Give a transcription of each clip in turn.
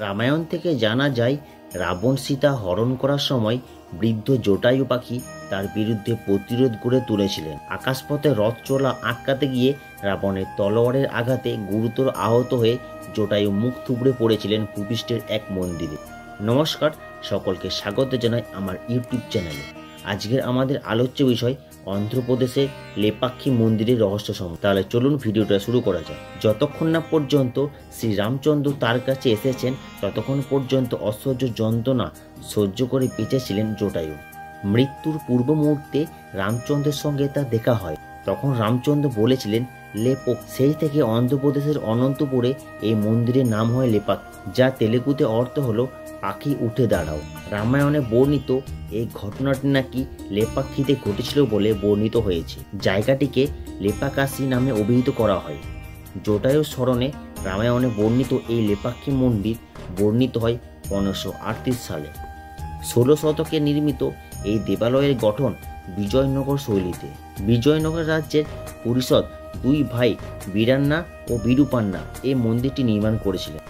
রামায়ণ থেকে জানা যায় রাবণ সীতা হরণ করার সময় বৃদ্ধ জটায়ু পাখি তার বিরুদ্ধে প্রতিরোধ গড়ে তুলেছিলেন। আকাশপথে রথ চলা আটকাতে গিয়ে রাবণের তলোয়ারের আঘাতে গুরুতর আহত হয়ে জটায়ু মুখ থুবড়ে পড়েছিলেন ভূপৃষ্ঠের এক মন্দিরে। নমস্কার, সকলকে স্বাগত জানাই আমার ইউটিউব চ্যানেলে। আজকের আমাদের আলোচ্য বিষয় অন্ধ্রপ্রদেশের লেপাক্ষী মন্দিরের রহস্যসমূহ। তাহলে চলুন ভিডিওটা শুরু করা যাক। যতক্ষণ না পর্যন্ত শ্রীরামচন্দ্র তার কাছে এসেছেন ততক্ষণ পর্যন্ত অসহ্য যন্ত্রণা সহ্য করে বেঁচেছিলেন জটায়ু। মৃত্যুর পূর্ব মুহূর্তে রামচন্দ্রের সঙ্গে তার দেখা হয়। তখন রামচন্দ্র বলেছিলেন লেপক। সেই থেকে অন্ধ্রপ্রদেশের অনন্তপুরে এই মন্দিরের নাম হয় লেপাক্ষী, যা তেলেগুতে অর্থ হলো পাখি উঠে দাঁড়াও। রামায়ণে বর্ণিত এই ঘটনাটি নাকি লেপাক্ষীতে ঘটেছিল বলে বর্ণিত হয়েছে। জায়গাটিকে লেপাকাশি নামে অভিহিত করা হয়। জটায়ুর স্মরণে রামায়ণে বর্ণিত এই লেপাক্ষী মন্দির বর্ণিত হয় 1538 সালে। 16 শতকে নির্মিত এই দেবালয়ের গঠন বিজয়নগর শৈলীতে। বিজয়নগর রাজ্যের পরিষদ দুই ভাই বীরান্না ও বিরূপান্না এই মন্দিরটি নির্মাণ করেছিলেন।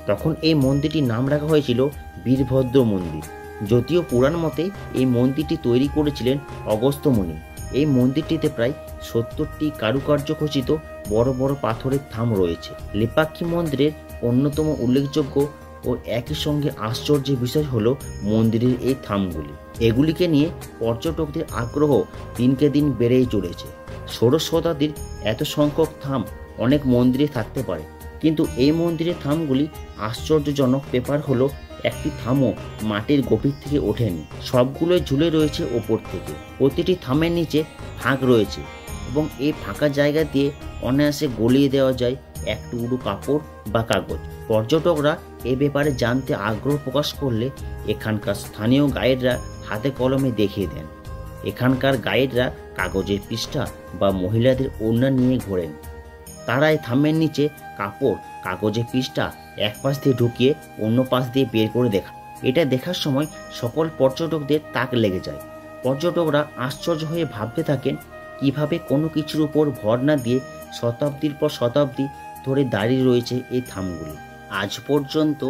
তখন এই মন্দিরটির নাম রাখা হয়েছিল বীরভদ্র মন্দির। যদিও পুরাণ মতে এই মন্দিরটি তৈরি করেছিলেন অগস্ত্য মুনি। এই মন্দিরটিতে প্রায় 70টি কারুকার্য খচিত বড় বড় পাথরের থাম রয়েছে। লেপাক্ষী মন্দিরের অন্যতম উল্লেখযোগ্য ও একই সঙ্গে আশ্চর্যের বিষয় হলো মন্দিরের এই থামগুলি। এগুলিকে নিয়ে পর্যটকদের আগ্রহ দিনকে দিন বেড়েই চলেছে। ষোড়শ শতাব্দীর এত সংখ্যক থাম অনেক মন্দিরে থাকতে পারে, কিন্তু এই মন্দিরের থামগুলি আশ্চর্যজনক ব্যাপার হলো একটি থামও মাটির গভীর থেকে ওঠেনি। সবগুলোই ঝুলে রয়েছে ওপর থেকে। প্রতিটি থামের নিচে ফাঁক রয়েছে এবং এই ফাঁকা জায়গা দিয়ে অনায়াসে গলিয়ে দেওয়া যায় এক টুকরো কাপড় বা কাগজ। পর্যটকরা এ ব্যাপারে জানতে আগ্রহ প্রকাশ করলে এখানকার স্থানীয় গাইডরা হাতে কলমে দেখিয়ে দেন। এখানকার গাইডরা কাগজের পৃষ্ঠা বা মহিলাদের ওড়না নিয়ে ঘোরেন। তারা এই থামের নিচে কাপড় কাগজের পৃষ্ঠা এক পাশ দিয়ে ঢুকিয়ে অন্য পাশ দিয়ে বের করে দেখা। এটা দেখার সময় সকল পর্যটকদের তাক লেগে যায়। পর্যটকরা আশ্চর্য হয়ে ভাবতে থাকেন কিভাবে কোনো কিছুর উপর ভর না দিয়ে শতাব্দীর পর শতাব্দী ধরে দাঁড়িয়ে রয়েছে এই থামগুলি। আজ পর্যন্ত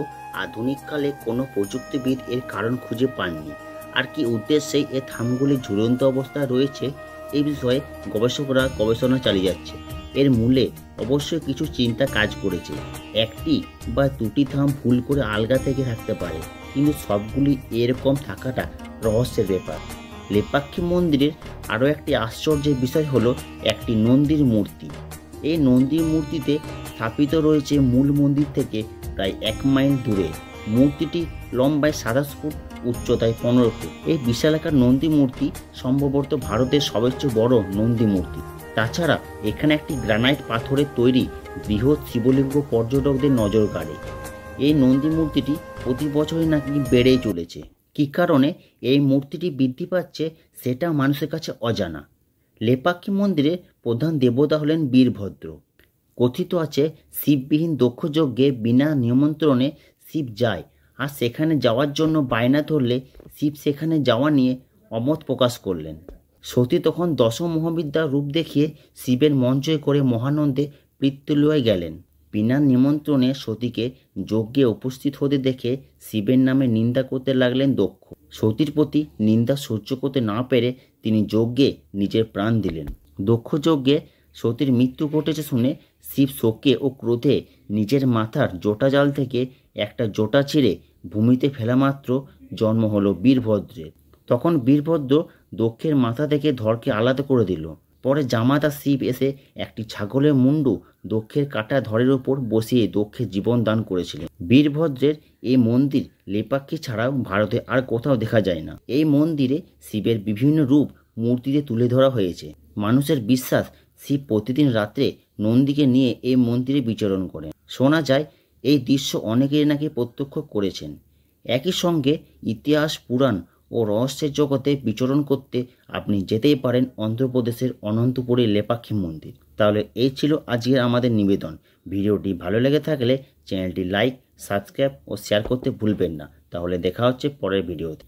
আধুনিককালে কোনো প্রযুক্তিবিদ এর কারণ খুঁজে পাননি। আর কি উদ্দেশ্যে এই থামগুলি ঝুলন্ত অবস্থায় রয়েছে এই বিষয়ে গবেষকরা গবেষণা চালিয়ে যাচ্ছে। এর মূলে অবশ্যই কিছু চিন্তা কাজ করেছে। একটি বা দুটি থাম ভুল করে আলগা থেকে থাকতে পারে, কিন্তু সবগুলি এরকম থাকাটা রহস্যের ব্যাপার। লেপাক্ষী মন্দিরের আরও একটি আশ্চর্যের বিষয় হলো একটি নন্দীর মূর্তি। এই নন্দীর মূর্তিতে স্থাপিত রয়েছে মূল মন্দির থেকে প্রায় 1 মাইল দূরে। মূর্তিটি লম্বায় 27 ফুট, উচ্চতায় 15 ফুট। এই বিশালাকার নন্দী মূর্তি সম্ভবত ভারতের সবচেয়ে বড় নন্দী মূর্তি। তাছাড়া এখানে একটি গ্রানাইট পাথরের তৈরি বৃহৎ শিবলিঙ্গ পর্যটকদের নজর কাড়ে। এই নন্দী মূর্তিটি প্রতি বছরই নাকি বেড়েই চলেছে। কী কারণে এই মূর্তিটি বৃদ্ধি পাচ্ছে সেটা মানুষের কাছে অজানা। লেপাক্ষী মন্দিরের প্রধান দেবতা হলেন বীরভদ্র। কথিত আছে শিববিহীন দক্ষ যজ্ঞে বিনা নিমন্ত্রণে শিব যায়, আর সেখানে যাওয়ার জন্য বায়না ধরলে শিব সেখানে যাওয়া নিয়ে অমত প্রকাশ করলেন। সতী তখন দশমহাবিদ্যার রূপ দেখিয়ে শিবের মন জয় করে মহানন্দে পিতৃলয়ে গেলেন। বিনা নিমন্ত্রণে সতীকে যজ্ঞে উপস্থিত হতে দেখে শিবের নামে নিন্দা করতে লাগলেন দক্ষ। সতীর প্রতি নিন্দা সহ্য করতে না পেরে তিনি যজ্ঞে নিজের প্রাণ দিলেন। দক্ষ যজ্ঞে সতীর মৃত্যু ঘটেছে শুনে শিব শোকে ও ক্রোধে নিজের মাথার জটাজাল থেকে একটা জটা ছিঁড়ে ভূমিতে ফেলা মাত্র জন্ম হলো বীরভদ্রের। তখন বীরভদ্র দক্ষের মাথা থেকে ধড়কে আলাদা করে দিল। পরে জামাতা শিব এসে একটি ছাগলের মুন্ডু দক্ষের কাটা ধরের ওপর বসিয়ে দক্ষের জীবন দান করেছিলেন। বীরভদ্রের এই মন্দির লেপাক্ষী ছাড়াও ভারতে আর কোথাও দেখা যায় না। এই মন্দিরে শিবের বিভিন্ন রূপ মূর্তিতে তুলে ধরা হয়েছে। মানুষের বিশ্বাস শিব প্রতিদিন রাত্রে নন্দীকে নিয়ে এই মন্দিরে বিচরণ করেন। শোনা যায় এই দৃশ্য অনেকেই নাকি প্রত্যক্ষ করেছেন। একই সঙ্গে ইতিহাস, পুরাণ ও রহস্যের জগতে বিচরণ করতে আপনি যেতেই পারেন অন্ধ্রপ্রদেশের অনন্তপুরের লেপাক্ষী মন্দির। তাহলে এই ছিল আজকের আমাদের নিবেদন। ভিডিওটি ভালো লেগে থাকলে চ্যানেলটি লাইক, সাবস্ক্রাইব ও শেয়ার করতে ভুলবেন না। তাহলে দেখা হচ্ছে পরের ভিডিওতে।